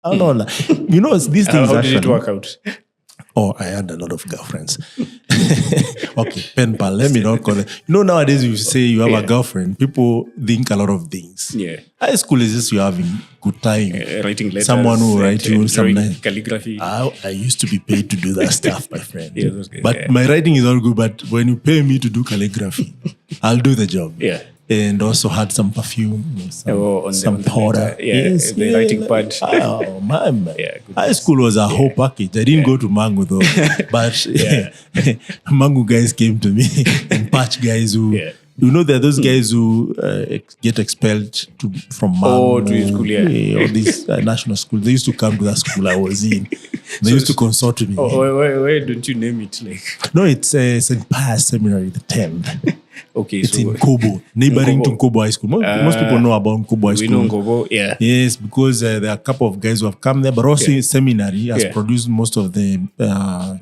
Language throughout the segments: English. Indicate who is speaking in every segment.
Speaker 1: I don't know. You know, these things
Speaker 2: How did it work out?
Speaker 1: Oh, I had a lot of girlfriends. Okay, pen pal, let me not call it. You know, nowadays you say you have a girlfriend, people think a lot of things.
Speaker 2: Yeah.
Speaker 1: High school is just you having good time.
Speaker 2: Writing letters.
Speaker 1: Someone who write you some nice
Speaker 2: calligraphy.
Speaker 1: I used to be paid to do that stuff, my friend.
Speaker 2: Yeah, those guys,
Speaker 1: but my writing is not good. But when you pay me to do calligraphy, I'll do the job.
Speaker 2: Yeah.
Speaker 1: And also had some perfume, some powder.
Speaker 2: The writing pad.
Speaker 1: Oh, man.
Speaker 2: Yeah,
Speaker 1: high school was a whole package. I didn't go to Mangu though. But Mangu guys came to me and patch guys who... You know, there are those guys who get expelled from Mangu.
Speaker 2: To school,
Speaker 1: or this national school. They used to come to that school I was in. They used to consult with me.
Speaker 2: Why don't you name it?
Speaker 1: No, it's St. Pius Seminary, the 10th.
Speaker 2: Okay,
Speaker 1: it's in Kobo, neighboring to Kobo High School. Most people know about Kobo High School.
Speaker 2: We know Kobo, yeah.
Speaker 1: Yes, because there are a couple of guys who have come there, but also seminary has produced most of the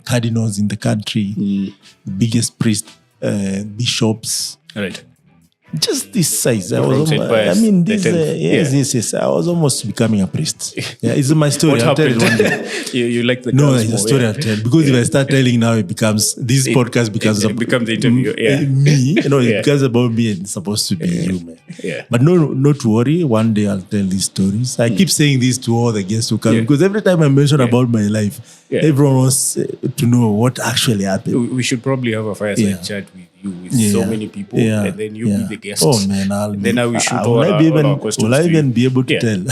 Speaker 1: cardinals in the country, biggest priests, bishops.
Speaker 2: Right.
Speaker 1: Just this size.
Speaker 2: Yes.
Speaker 1: I was almost becoming a priest. Yeah, it's my story.
Speaker 2: What
Speaker 1: I'll tell it
Speaker 2: happened?
Speaker 1: one day.
Speaker 2: You like the
Speaker 1: No, it's a story I'll tell. Because if I start telling now, it becomes podcast becomes
Speaker 2: it becomes the interview.
Speaker 1: Me. You know, it becomes about me and it's supposed to be you, man.
Speaker 2: Yeah.
Speaker 1: But not to worry. One day I'll tell these stories. I keep saying this to all the guests who come because every time I mention about my life, everyone wants to know what actually happened.
Speaker 2: We should probably have a fireside chat with you with so many people, and then you be the guest.
Speaker 1: Oh man,
Speaker 2: then I will shoot all our questions.
Speaker 1: Will I even be able to tell?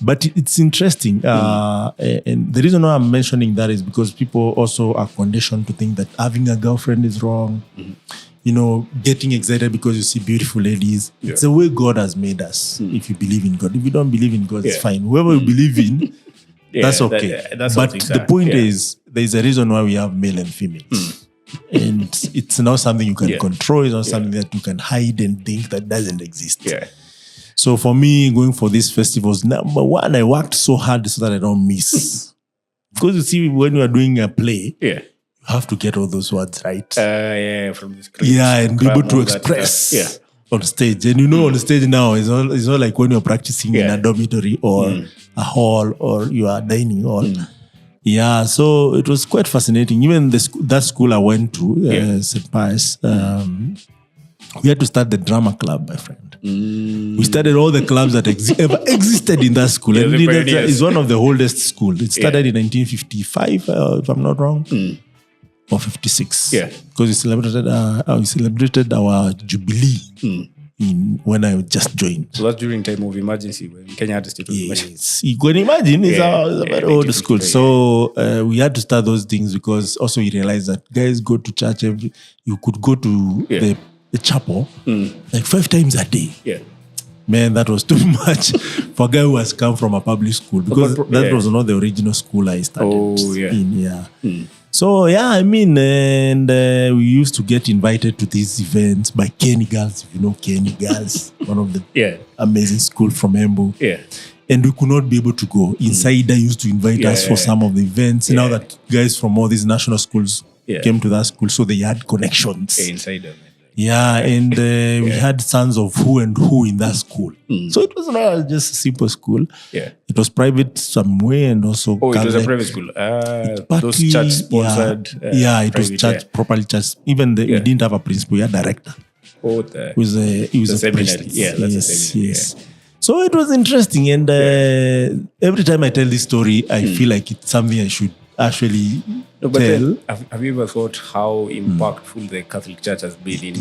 Speaker 1: But it's interesting. And the reason why I'm mentioning that is because people also are conditioned to think that having a girlfriend is wrong. You know, getting excited because you see beautiful ladies. It's the way God has made us. If you believe in God. If you don't believe in God, it's fine. Whoever you believe in, that's okay. But the point is, there's a reason why we have male and females. And it's not something you can control. It's not something that you can hide and think that doesn't exist. So for me, going for these festivals, number one, I worked so hard so that I don't miss. Because you see, when you are doing a play, you have to get all those words right.
Speaker 2: From the script.
Speaker 1: And be able to express on stage. And you know, on stage now, it's not like when you're practicing in a dormitory or a hall or you are dining hall. Yeah, so it was quite fascinating. Even that school I went to, St. Pius, we had to start the drama club, my friend. We started all the clubs that ever existed in that school. And it's one of the oldest schools. It started in 1955, if I'm not wrong, or 56. Because we celebrated our jubilee. When I just joined.
Speaker 2: So that's during time of emergency when Kenya had a state of emergency.
Speaker 1: You can imagine, it's a very old school. So we had to start those things because also we realized that guys go to church you could go to the chapel like 5 times a day. Man, that was too much for a guy who has come from a public school because that was not the original school I started in. So, and we used to get invited to these events by Kenny Girls, if you know Kenny Girls, one of the amazing school from Embu. And we could not be able to go. Insider used to invite us for some of the events. Now that guys from all these national schools came to that school, so they had connections.
Speaker 2: Insider.
Speaker 1: And we had sons of who and who in that school. So it was not just a simple school. It was private some way and also
Speaker 2: it was a private school. Those church sponsored.
Speaker 1: It was church, properly church. Even we didn't have a principal, we had a director. He was a priest.
Speaker 2: That's a seminary.
Speaker 1: Yes. So it was interesting. And every time I tell this story, I feel like it's something I should actually tell.
Speaker 2: Have you ever thought how impactful the Catholic Church has been in the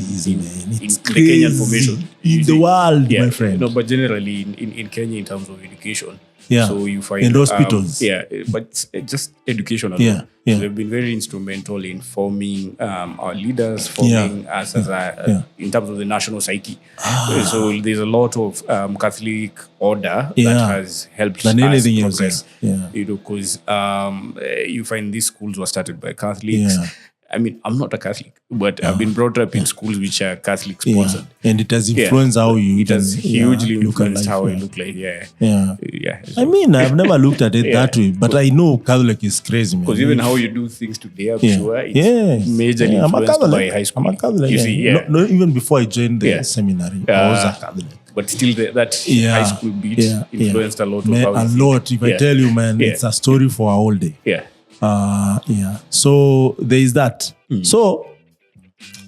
Speaker 2: Kenyan formation?
Speaker 1: In the world, my friend.
Speaker 2: No, but generally in Kenya in terms of education. So you find
Speaker 1: in hospitals.
Speaker 2: But just education alone. So they've been very instrumental in forming our leaders, forming us as in terms of the national psyche. So there's a lot of Catholic order that has helped us progress. You know, because you find these schools were started by Catholics. I mean, I'm not a Catholic, but I've been brought up in schools which are Catholic sponsored.
Speaker 1: And it has influenced how you
Speaker 2: It has hugely influenced how I look like. So,
Speaker 1: I mean, I've never looked at it that way, but I know Catholic is crazy, man.
Speaker 2: Because even how you do things today, I'm sure it's majorly influenced by high school.
Speaker 1: I'm a Catholic.
Speaker 2: You see,
Speaker 1: no, even before I joined the seminary, I was a Catholic.
Speaker 2: but still that high school beat influenced a lot.
Speaker 1: Man, a lot. If I tell you, man, it's a story for a whole day. So there is that. So,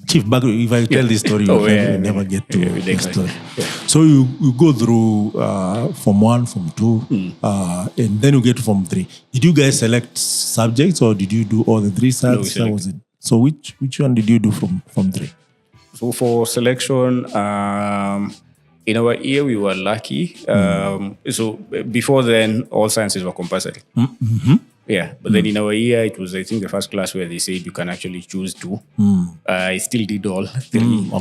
Speaker 1: Chief, back if I tell this story, you never get to the story. So you go through Form 1, Form 2, and then you get to Form 3. Did you guys select subjects or did you do all the 3 subjects?
Speaker 2: No, was it?
Speaker 1: So which one did you do from Form 3?
Speaker 2: So for selection, in our year we were lucky. So before then, all sciences were compulsory. But then in our year, it was, I think, the first class where they said you can actually choose 2. I still did all 3.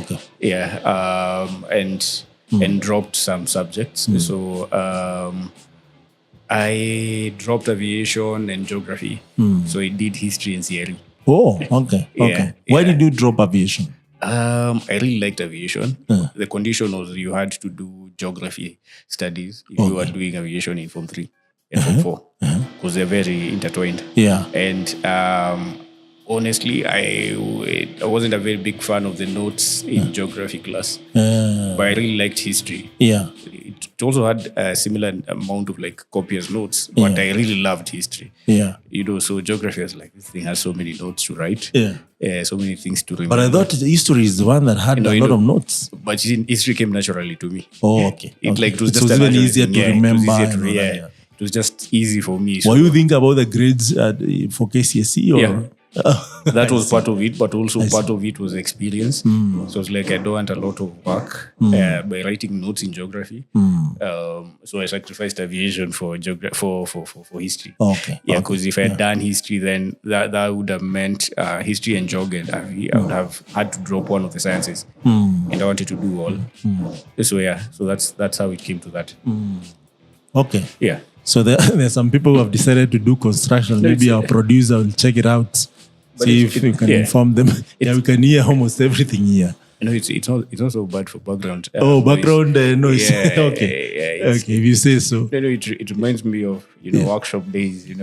Speaker 2: And dropped some subjects. So I dropped aviation and geography. So I did history and theory.
Speaker 1: Oh, okay. Why did you drop aviation?
Speaker 2: I really liked aviation. The condition was you had to do geography studies if you were doing aviation in Form 3 and Form 4 because they're very intertwined. And honestly, I wasn't a very big fan of the notes in geography class, but I really liked history. It also had a similar amount of like copious notes, but I really loved history. So geography was like, this thing has so many notes to write. So many things to remember.
Speaker 1: But I thought history is the one that had a lot of notes.
Speaker 2: But history came naturally to me.
Speaker 1: Oh, okay.
Speaker 2: It was just
Speaker 1: even easier to remember.
Speaker 2: It was just easy for me.
Speaker 1: So. What do you think about the grades for KCSE? Or?
Speaker 2: That was part of it, but also part of it was experience. So it was like I don't want a lot of work by writing notes in geography. So I sacrificed aviation for history. Because if I had done history, then that would have meant history and geog, and I would have had to drop one of the sciences, and I wanted to do all. So that's how it came to that.
Speaker 1: So there are some people who have decided to do construction. Maybe our producer will check it out. See if we can inform them. We can hear almost everything here.
Speaker 2: It's not so bad for background.
Speaker 1: Background noise. Okay. If you say so.
Speaker 2: It reminds me of workshop days. Things.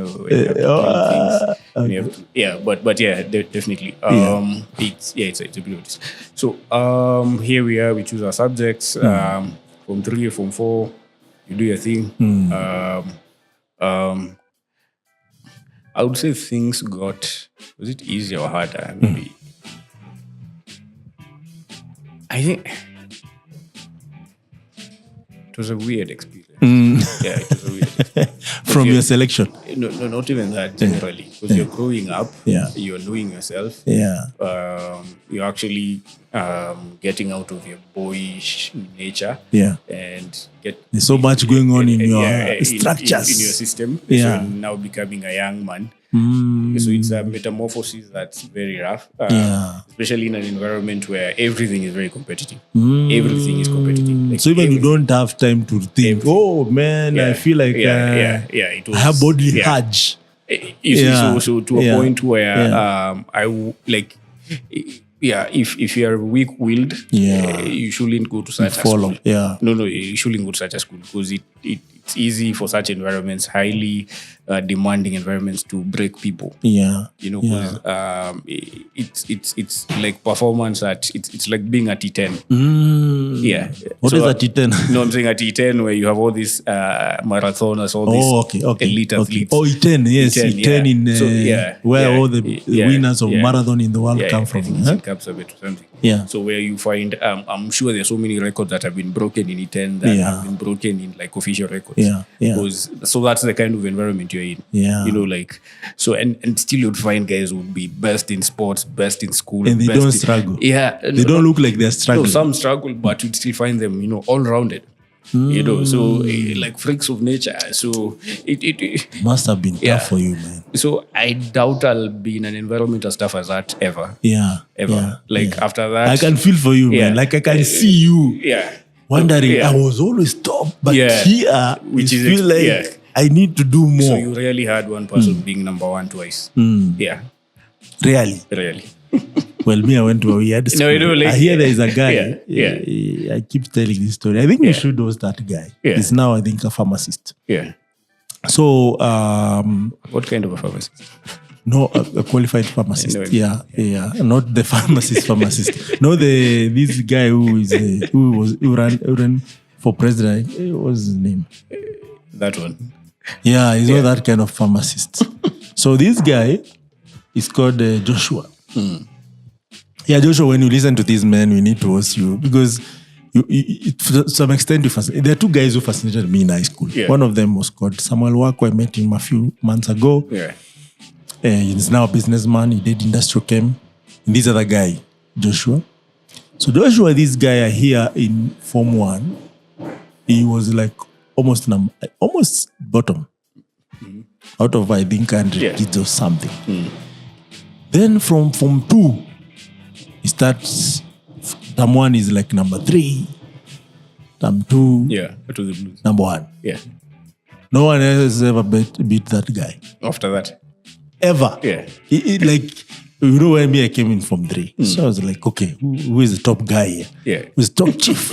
Speaker 2: But definitely. It's a bit of this. So here we are. We choose our subjects. From 3 or from 4. You do your thing. I would say things got, was it easier or harder? Maybe. I think it was a weird experience. It was a weird experience.
Speaker 1: From your selection?
Speaker 2: No, not even that generally. Because you're growing up, you're knowing yourself. You're actually getting out of your boyish nature. And
Speaker 1: there's so much going on in your structures.
Speaker 2: In your system. So you're now becoming a young man. So it's a metamorphosis that's very rough, especially in an environment where everything is very competitive. Everything is competitive. Like
Speaker 1: so even you don't have time to think, oh man, I feel like
Speaker 2: it was,
Speaker 1: I have body hajj.
Speaker 2: So to a point where if you are weak-willed, you shouldn't go to such a school. No, you shouldn't go to such a school because it's easy for such environments, highly demanding environments, to break people. Because it's like performance it's like being a T10.
Speaker 1: What is a T10?
Speaker 2: No, I'm saying a T10 where you have all these marathoners, all these elite athletes.
Speaker 1: E10, yes, E10 in where all the winners of marathon in the world come from.
Speaker 2: Capsabet or something. So where you find, I'm sure there's so many records that have been broken in E10 that have been broken in like official records. So that's the kind of environment you're in. So and still you'd find guys who would be best in sports, best in school,
Speaker 1: and they don't struggle. They don't look like they're struggling.
Speaker 2: No, some struggle, but you'd still find them, all rounded. So like freaks of nature. So it
Speaker 1: must have been tough for you, man.
Speaker 2: So I doubt I'll be in an environment as tough as that ever. After that,
Speaker 1: I can feel for you, man. Like I can see you. Wondering, I was always top, but here, which is feel like I need to do more.
Speaker 2: So you really had one person being number 1 twice.
Speaker 1: Really. Well, me, I went to a weird school. I hear there is a guy. I keep telling this story. I think we should host that guy. He's now, I think, a pharmacist. So,
Speaker 2: what kind of a pharmacist?
Speaker 1: No, a qualified pharmacist. Not the pharmacist. No, this guy who ran for president. What was his name?
Speaker 2: That one.
Speaker 1: Yeah, he's not that kind of pharmacist. So this guy is called Joshua. Yeah, Joshua, when you listen to these men, we need to ask you because to some extent, there are two guys who fascinated me in high school. Yeah. One of them was called Samuel Wako. I met him a few months ago. Yeah. He's now a businessman. He did industrial chem. And this other guy, Joshua. So Joshua, this guy here in Form 1, he was like almost bottom. Out of, I think, 100 kids or something. Then from Form 2, he starts, Term 1 is like number 3. Term 2,
Speaker 2: to the blues.
Speaker 1: Number 1.
Speaker 2: Yeah.
Speaker 1: No one else has ever beat that guy.
Speaker 2: After that?
Speaker 1: Ever.
Speaker 2: Yeah.
Speaker 1: Like, you know, when I came in Form 3, so I was like, okay, who is the top guy here?
Speaker 2: Yeah.
Speaker 1: Who's the top chief?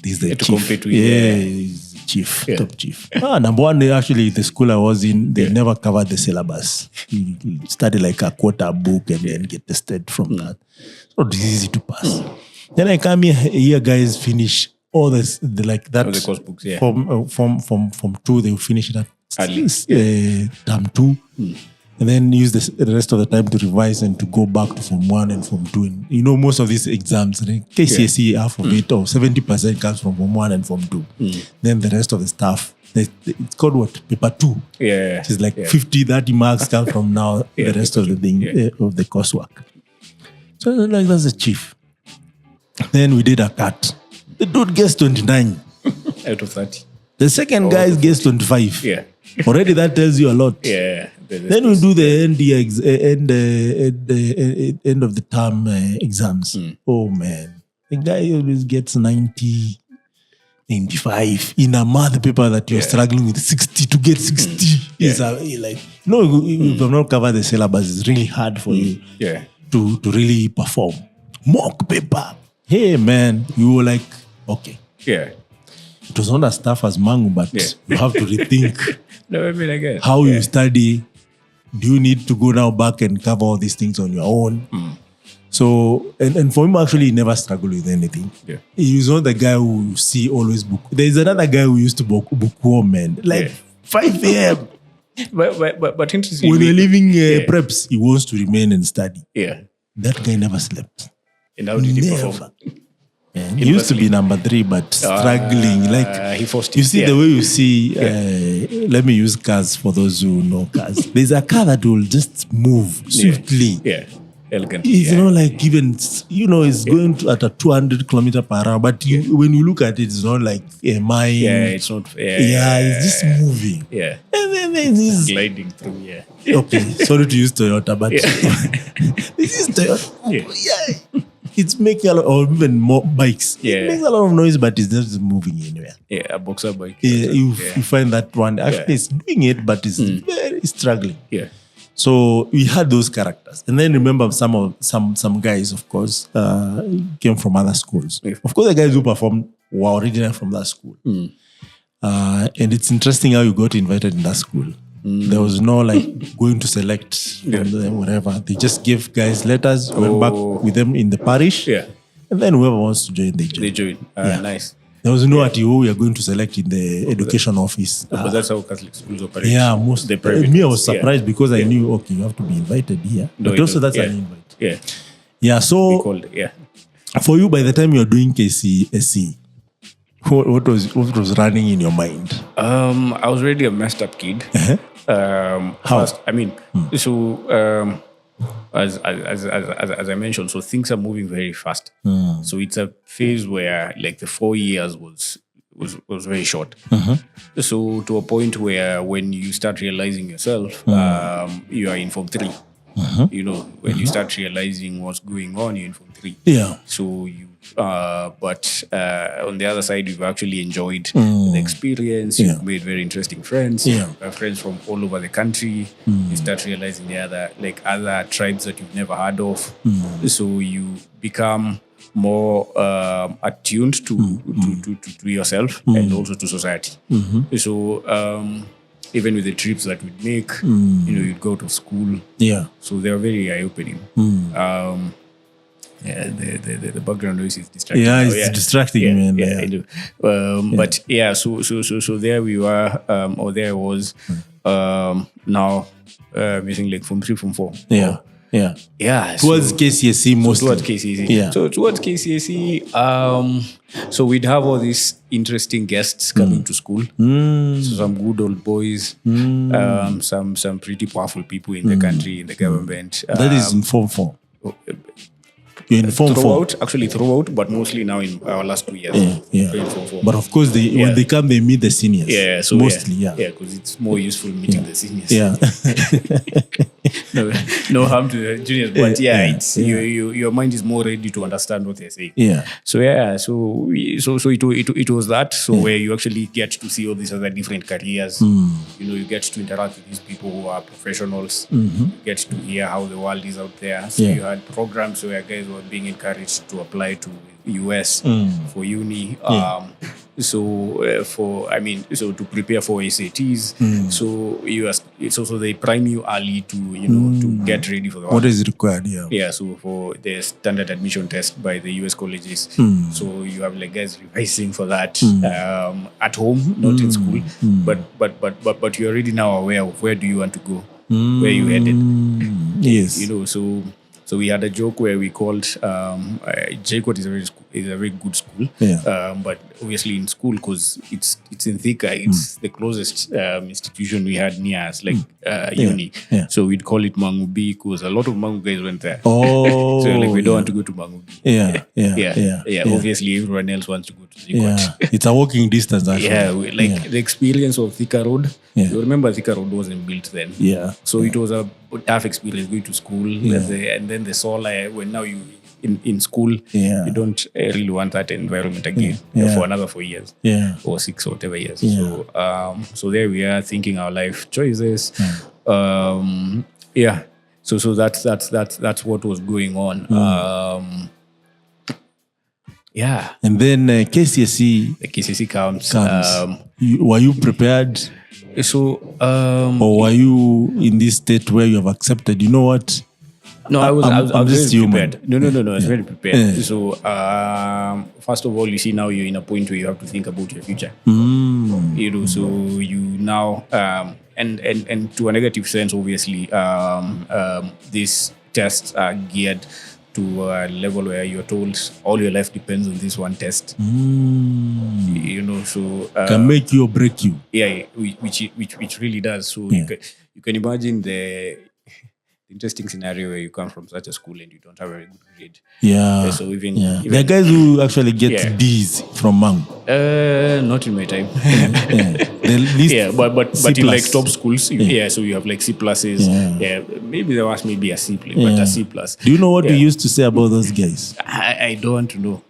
Speaker 1: This is the chief. To compete with he's the chief, top chief. Number 1, actually, the school I was in, they never covered the syllabus. You study like a quarter book and then get tested from that. So it's easy to pass. Then I come here guys finish all this, like that.
Speaker 2: All the course books,
Speaker 1: From 2, they will finish it at Term 2. And then use the rest of the time to revise and to go back to Form 1 and Form 2. And you know, most of these exams, KCSE, half of it, or 70% comes from Form 1 and Form 2. Then the rest of the stuff, it's called what? Paper 2.
Speaker 2: Yeah.
Speaker 1: Which is like 50, 30 marks come from now, the rest of the thing, of the coursework. So like, that's the chief. Then we did a cut. The dude gets 29.
Speaker 2: Out of 30.
Speaker 1: The second guy gets 25.
Speaker 2: Yeah.
Speaker 1: Already that tells you a lot.
Speaker 2: Yeah.
Speaker 1: Then we do the end of the term exams. Oh man, the guy always gets 90, 95 in a math paper that you're struggling with 60 to get 60. Is like, no, if you've not covered the syllabus, it's really hard for you to really perform. Mock paper. Hey man, you were like, okay.
Speaker 2: Yeah.
Speaker 1: It was not as tough as Mangu, but you have to rethink how you study. Do you need to go now back and cover all these things on your own? So, and for him, actually, he never struggled with anything. Yeah. He was not the guy who you see always book. There's another guy who used to bookworm, man. Like 5 a.m.
Speaker 2: But interestingly,
Speaker 1: when you're leaving preps, he wants to remain and study.
Speaker 2: Yeah.
Speaker 1: That guy never slept.
Speaker 2: And how did he perform?
Speaker 1: He used to be number 3, but struggling. Like,
Speaker 2: he forced
Speaker 1: you see the way you see, let me use cars for those who know cars. There's a car that will just move swiftly.
Speaker 2: Yeah. Elegant.
Speaker 1: It's not like even, it's going at a 200 kilometer per hour, but when you look at it, it's not like a mine.
Speaker 2: Yeah, it's not.
Speaker 1: It's just moving.
Speaker 2: Yeah.
Speaker 1: And then there's this
Speaker 2: gliding through,
Speaker 1: Okay, sorry to use Toyota, but this is Toyota. Yeah. It's making a lot, or even more bikes. Yeah. It makes a lot of noise, but it's not just moving anywhere.
Speaker 2: Yeah, a boxer bike.
Speaker 1: You find that one actually it's doing it, but it's very struggling.
Speaker 2: Yeah.
Speaker 1: So we had those characters, and then remember some guys, of course, came from other schools. Yeah. Of course, the guys who performed were originally from that school, and it's interesting how you got invited in that school. There was no like going to select whatever. They just gave guys letters, went back with them in the parish, and then whoever wants to join, they join.
Speaker 2: Nice.
Speaker 1: There was no we are going to select in the education office.
Speaker 2: But that's how Catholic schools operate.
Speaker 1: Yeah, most. Me, I was surprised because I knew, okay, you have to be invited here. But also that's an invite.
Speaker 2: Yeah.
Speaker 1: Yeah, so for you, by the time you're doing KCSE, what was running in your mind?
Speaker 2: I was really a messed up kid. How? First, I mean, so as I mentioned, so things are moving very fast. So it's a phase where like the 4 years was very short. So to a point where when you start realizing yourself, you are in Form 3. When you start realizing what's going on, you're in Form 3.
Speaker 1: Yeah.
Speaker 2: So but on the other side, you've actually enjoyed the experience. You've made very interesting friends. Friends from all over the country. You start realizing the other tribes that you've never heard of. So you become more attuned to yourself and also to society. So even with the trips that we'd make, you'd go to school.
Speaker 1: Yeah.
Speaker 2: So they are very eye-opening. The background noise is distracting.
Speaker 1: Yeah, it's distracting, man.
Speaker 2: I do. But so there we were, or there I was. Now using like from 3, from 4.
Speaker 1: Yeah. Towards KCSE mostly.
Speaker 2: Towards KCSE.
Speaker 1: Yeah.
Speaker 2: So towards KCSE, so we'd have all these interesting guests coming to school. So some good old boys, some pretty powerful people in the country, in the government.
Speaker 1: That is in Form 4. You're in Form 4.
Speaker 2: Throughout, but mostly now in our last 2 years.
Speaker 1: Yeah.
Speaker 2: In Form 4.
Speaker 1: But of course, when they come, they meet the seniors.
Speaker 2: Yeah, so
Speaker 1: mostly,
Speaker 2: yeah, because it's more useful meeting the seniors.
Speaker 1: Yeah.
Speaker 2: no harm to the juniors, but it's your mind is more ready to understand what they're saying.
Speaker 1: Yeah.
Speaker 2: So it was that. So where you actually get to see all these other different careers. You get to interact with these people who are professionals. You get to hear how the world is out there. So you had programs where guys were being encouraged to apply to US for uni. So to prepare for SATs. So they prime you early to to get ready for the world.
Speaker 1: What is required?
Speaker 2: Yeah, so for the standard admission test by the US colleges. So you have like guys revising for that at home, not in school. But you're already now aware of where do you want to go, where you headed.
Speaker 1: Yes.
Speaker 2: So we had a joke where we called JCOT is a very good school. But obviously in school, because it's in Thika, it's the closest institution we had near us, like uni. So we'd call it Mangu B because a lot of Mangu guys went there.
Speaker 1: Oh,
Speaker 2: so like we don't want to go to Mangu B.
Speaker 1: Yeah.
Speaker 2: Obviously everyone else wants to go to JCOT.
Speaker 1: It's a walking distance actually.
Speaker 2: The experience of Thika Road. You remember Thika Road wasn't built then. So it was a tough experience going to school. And then the solar, when now you in school, you don't really want that environment again for another 4 years or 6 or whatever years. So there we are thinking our life choices. So that's what was going on.
Speaker 1: And then KCSE.
Speaker 2: The KCSE comes.
Speaker 1: Were you prepared?
Speaker 2: Or
Speaker 1: were you in this state where you have accepted? You know what?
Speaker 2: No, I was very prepared. No, I was very prepared. So, first of all, you see now you're in a point where you have to think about your future. So you now, and to a negative sense, obviously, these tests are geared to a level where you're told all your life depends on this one test. So
Speaker 1: can make you or break you.
Speaker 2: Yeah, which really does. So you can imagine the interesting scenario where you come from such a school and you don't have a very good grade. So even
Speaker 1: there are guys who actually get D's from Mangu.
Speaker 2: Not in my time. But in like top schools, so you have like C pluses. Maybe there was maybe a C plus, but a C plus.
Speaker 1: Do you know what we used to say about those guys?
Speaker 2: I don't want to know.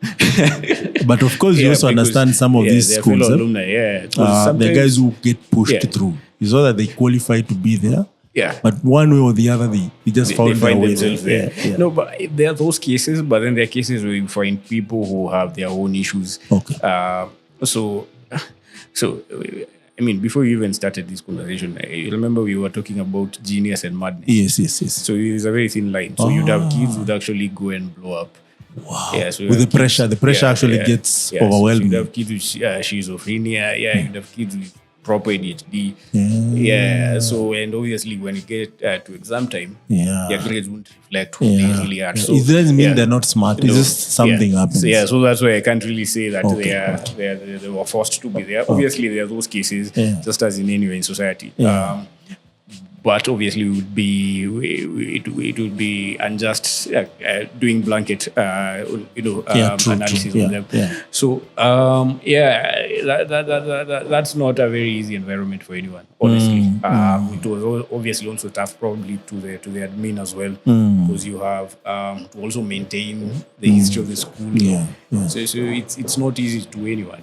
Speaker 1: But of course, you also understand some of these schools.
Speaker 2: Alumni,
Speaker 1: the guys who get pushed through. It's not that they qualify to be there.
Speaker 2: But
Speaker 1: one way or the other, they just found
Speaker 2: they
Speaker 1: their
Speaker 2: find
Speaker 1: way
Speaker 2: themselves there. No, but there are those cases, but then there are cases where you find people who have their own issues. So I mean, before you even started this conversation, you remember we were talking about genius and madness.
Speaker 1: Yes.
Speaker 2: So it's a very thin line. So you'd have kids who'd actually go and blow up.
Speaker 1: Wow.
Speaker 2: So
Speaker 1: with the pressure actually gets overwhelming.
Speaker 2: So you'd have kids with schizophrenia. You'd have kids with proper ADHD. So and obviously when you get to exam time, your grades won't reflect who they really are. So
Speaker 1: it doesn't mean they're not smart. It's just something happens.
Speaker 2: So that's why I can't really say that they were forced to be there. Obviously there are those cases, just as in anywhere in society. But obviously it would be unjust doing blanket analysis on them. So that's not a very easy environment for anyone, honestly. It was obviously also tough probably to the admin as well, because you have to also maintain the history of the school. So it's not easy to anyone.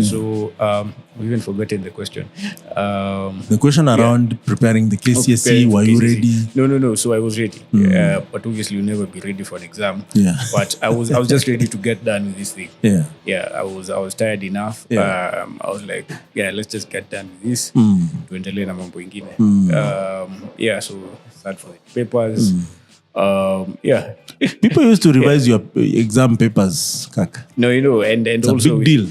Speaker 2: So we even forgotten the question.
Speaker 1: The question around preparing the KCSE, were you ready?
Speaker 2: No. So I was ready. But obviously you'll never be ready for an exam. But I was just ready to get done with this thing. I was tired enough. I was like, let's just get done with this. Tuendelee na mambo ingine. So start for the papers. Yeah.
Speaker 1: People used to revise your exam papers, Kaka.
Speaker 2: No, and
Speaker 1: It's
Speaker 2: also
Speaker 1: a big deal.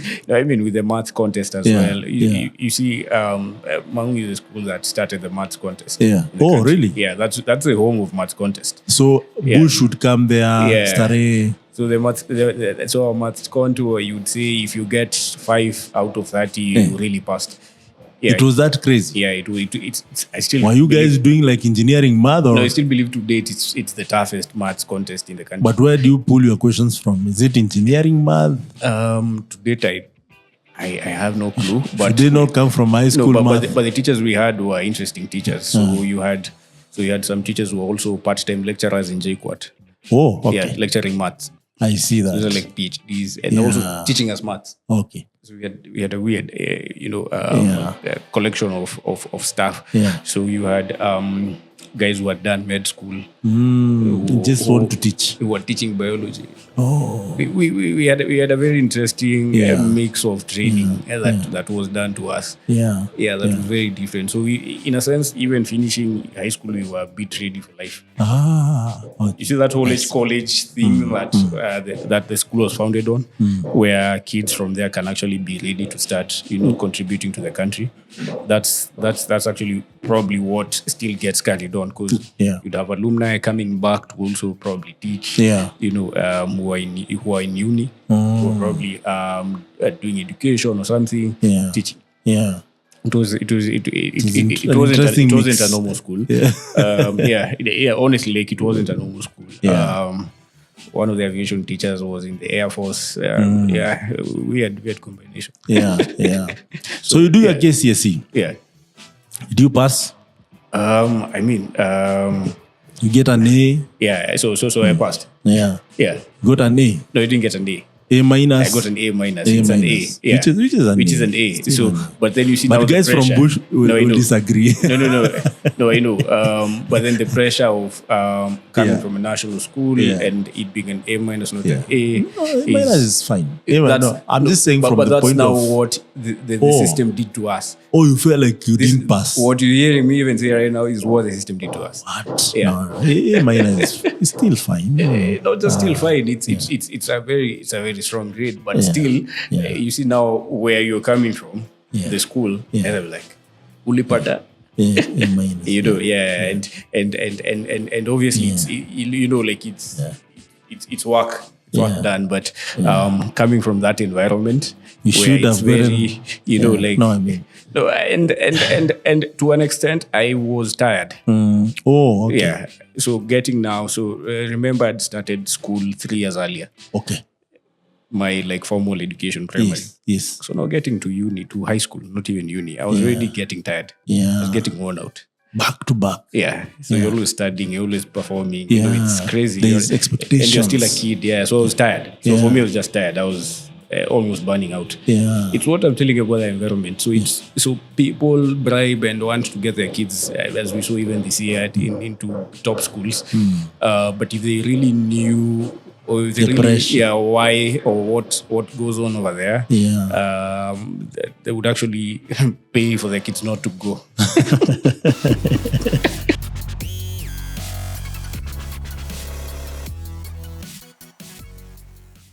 Speaker 2: with the maths contest as well. You see, Mangu is a school that started the maths contest.
Speaker 1: Yeah.
Speaker 2: in the
Speaker 1: Oh,
Speaker 2: country.
Speaker 1: really?
Speaker 2: Yeah, that's the home of maths contest.
Speaker 1: So Bush would come there,
Speaker 2: Yeah.
Speaker 1: Stare.
Speaker 2: So so our maths contour, you'd say if you get 5 out of 30, you really passed. Yeah,
Speaker 1: It was that crazy.
Speaker 2: Yeah, it's I still.
Speaker 1: Were you guys
Speaker 2: believe-
Speaker 1: doing like engineering math or?
Speaker 2: No, I still believe to date it's the toughest maths contest in the country.
Speaker 1: But where do you pull your questions from? Is it engineering math?
Speaker 2: To date, I have no clue. But
Speaker 1: Did they not come from high school
Speaker 2: no,
Speaker 1: math?
Speaker 2: but the teachers we had were interesting teachers. So you had some teachers who were also part-time lecturers in JKUAT.
Speaker 1: Oh, okay.
Speaker 2: Yeah, lecturing maths.
Speaker 1: I see that.
Speaker 2: Those are like PhDs and also teaching us maths.
Speaker 1: Okay.
Speaker 2: So we had a weird, collection of stuff.
Speaker 1: Yeah.
Speaker 2: So you had guys who had done med school.
Speaker 1: Just want to teach.
Speaker 2: Who were teaching biology.
Speaker 1: Oh.
Speaker 2: We had a very interesting mix of training that was done to us.
Speaker 1: Yeah.
Speaker 2: Yeah, that was very different. So we, in a sense, even finishing high school, we were a bit ready for life.
Speaker 1: Okay.
Speaker 2: You see that whole college thing that the school was founded on, where kids from there can actually be ready to start, contributing to the country. That's actually probably what still gets carried on, because you'd have alumni coming back to also probably teach.
Speaker 1: Yeah.
Speaker 2: Who are in uni, who are probably doing education or something, teaching.
Speaker 1: Yeah.
Speaker 2: It wasn't
Speaker 1: interesting mix.
Speaker 2: a normal school.
Speaker 1: Yeah.
Speaker 2: Honestly, like it wasn't a normal school.
Speaker 1: Yeah.
Speaker 2: One of the aviation teachers was in the Air Force. We had combination.
Speaker 1: Yeah. So you do your KCSE.
Speaker 2: Yeah.
Speaker 1: Do you pass? You get an A.
Speaker 2: Yeah. So I passed.
Speaker 1: Yeah.
Speaker 2: Yeah.
Speaker 1: Got an A.
Speaker 2: No, I didn't get an A.
Speaker 1: A minus.
Speaker 2: I got an A minus.
Speaker 1: A
Speaker 2: It's an A.
Speaker 1: minus.
Speaker 2: Yeah.
Speaker 1: Which is an A.
Speaker 2: So, but then you see now
Speaker 1: But
Speaker 2: the
Speaker 1: guys from
Speaker 2: pressure.
Speaker 1: Bush will
Speaker 2: No.
Speaker 1: disagree.
Speaker 2: No, I know. But then the pressure of coming from a national school and it being an A minus, not an A.
Speaker 1: A minus is fine. I'm just saying from
Speaker 2: but
Speaker 1: the
Speaker 2: that's
Speaker 1: point
Speaker 2: now
Speaker 1: of...
Speaker 2: what the system did to us.
Speaker 1: Oh, you feel like you didn't pass.
Speaker 2: What you're hearing me even say right now is what the system did to us.
Speaker 1: What?
Speaker 2: Yeah.
Speaker 1: No, A minus is still fine.
Speaker 2: Not just still fine. It's a very strong grade, but still, you see now where you're coming from, the school, and I'm like, ulipata.
Speaker 1: A minus.
Speaker 2: And obviously it's work. It's work done, but coming from that environment,
Speaker 1: You should have
Speaker 2: very,
Speaker 1: No,
Speaker 2: and to an extent, I was tired.
Speaker 1: Oh, okay.
Speaker 2: Yeah. So remember I'd started school 3 years earlier.
Speaker 1: Okay.
Speaker 2: My formal education, primary.
Speaker 1: Yes.
Speaker 2: So now getting to high school, not even uni, I was already getting tired.
Speaker 1: Yeah.
Speaker 2: I was getting worn out.
Speaker 1: Back to back.
Speaker 2: Yeah. So you're always studying, you're always performing.
Speaker 1: Yeah.
Speaker 2: It's crazy.
Speaker 1: There's expectations.
Speaker 2: And you're still a kid. Yeah. So I was tired. So for me, I was just tired. I was almost burning out.
Speaker 1: Yeah.
Speaker 2: It's what I'm telling you about the environment. So so people bribe and want to get their kids, as we saw even this year, into top schools. But if they really knew, or if they really,
Speaker 1: pressure.
Speaker 2: why or what goes on over there, they would actually pay for their kids not to go.